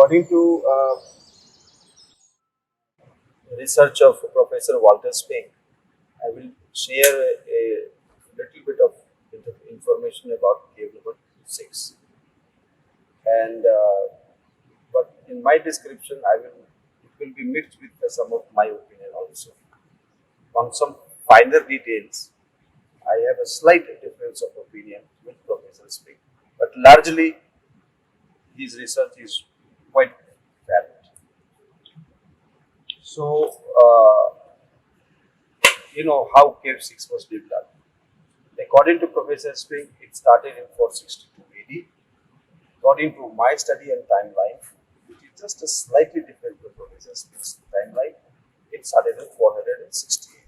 According to research of Professor Walter Spink, I will share a little bit of information about cave number 6. And but in my description, it will be mixed with some of my opinion also. On some finer details, I have a slight difference of opinion with Professor Spink, but largely his research is quite valid. So, you know how Cave 6 was developed. According to Professor Spink, it started in 462 AD. According to my study and timeline, which is just a slightly different to Professor Spink's timeline, it started in 468.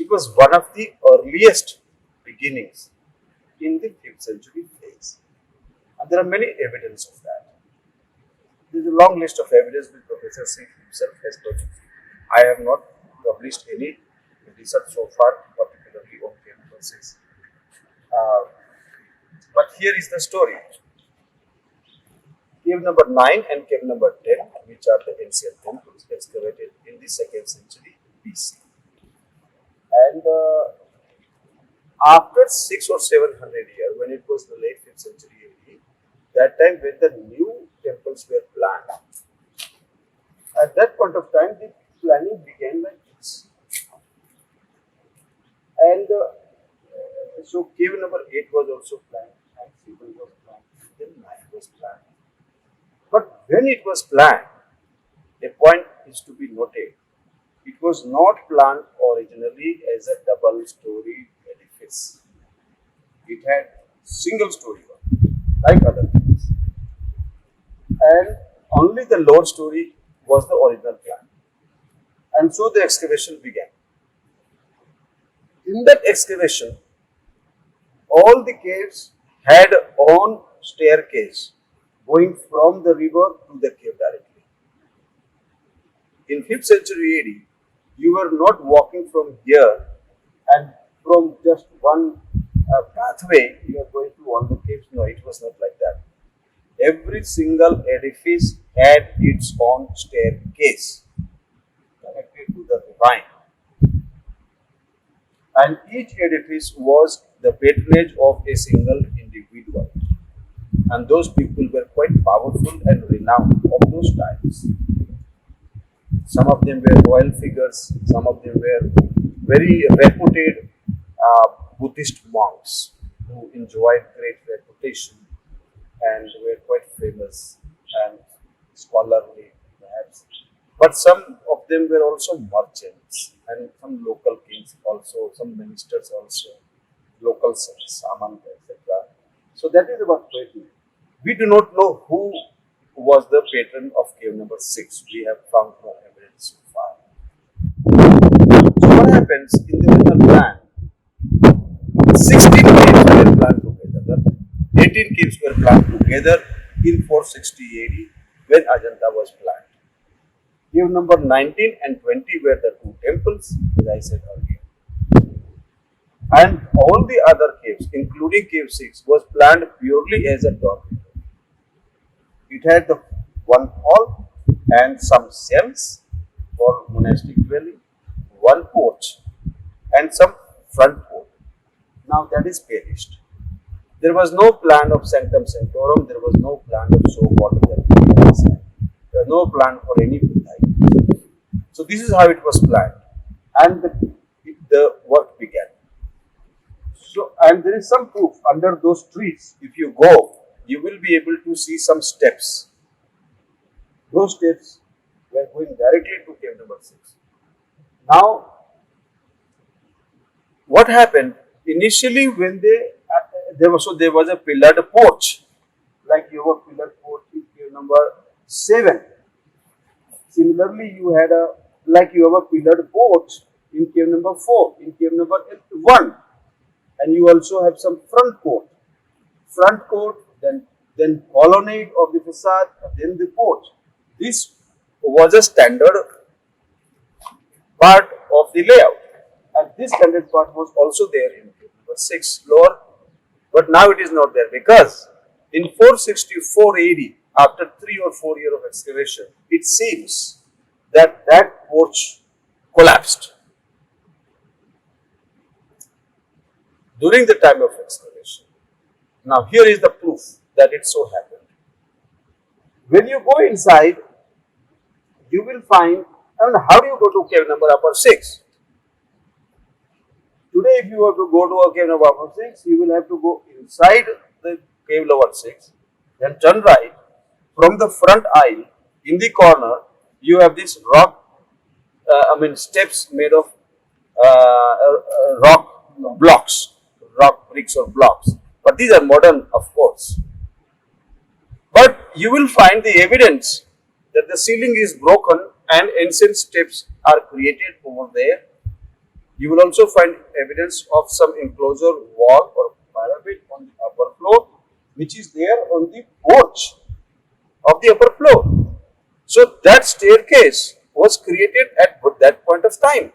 It was one of the earliest beginnings in the 5th century phase. And there are many evidence of that. There is a long list of evidence which Professor Singh himself has produced. I have not published any research so far, particularly on cave number 6. But here is the story. Cave number 9 and cave number 10, which are the ancient temples excavated in the 2nd century BC. And after 6 or 700 years, when it was the late 5th century AD, that time when the new temples were planned, at that point of time, the planning began like this. And so cave number 8 was also planned, and 7 was planned, then 9 was planned. But when it was planned, a point is to be noted. It was not planned originally as a double-storied edifice. It had single-story one, like other things. And only the lower story was the original plan. And so the excavation began. In that excavation, all the caves had own staircase going from the river to the cave directly. In 5th century AD, you were not walking from here and from just one pathway you are going to all the caves. No, it was not like that. Every single edifice had its own staircase connected to the ravine. And each edifice was the patronage of a single individual. And those people were quite powerful and renowned of those times. Some of them were royal figures, some of them were very reputed Buddhist monks who enjoyed great reputation and were quite famous and scholarly perhaps. But some of them were also merchants and some local kings also, some ministers also, local Samant, etc. So that is about patronage. We do not know who was the patron of cave number 6. We have found no evidence so far. So what happens in the original plan? 16 caves were planned together. 18 caves were planned together in 460 AD when Ajanta was planned. Cave number 19 and 20 were the two temples, as I said earlier. And all the other caves, including cave 6, was planned purely as a dormitory. It had the one hall and some cells for monastic dwelling, one porch, and some front court. Now that is perished. There was no plan of sanctum sanctorum. There was no plan of so-called there was no plan for any Buddha. So this is how it was planned, and the work began. So, and there is some proof under those trees. If you go, you will be able to see some steps. Those steps were going directly to cave number 6. Now, what happened initially when there was a pillared porch, like you have a pillared porch in cave number 7. Similarly, you have a pillared porch in cave number 4, in cave number 1, and you also have some front court, then colonnade of the facade, then the porch. This was a standard part of the layout, and this standard part was also there in cave number 6 lower, but now it is not there because in 464 AD after 3 or 4 years of excavation, it seems that that porch collapsed during the time of excavation. Now, here is the proof that it so happened. When you go inside, you will find, I mean, how do you go to cave number upper 6? Today, if you have to go to a cave number upper 6, you will have to go inside the cave lower 6, then turn right. From the front aisle, in the corner, you have this rock, steps made of rock blocks, rock bricks or blocks. But these are modern, of course. But you will find the evidence that the ceiling is broken and ancient steps are created over there. You will also find evidence of some enclosure wall or parapet on the upper floor, which is there on the porch of the upper floor. So that staircase was created at that point of time.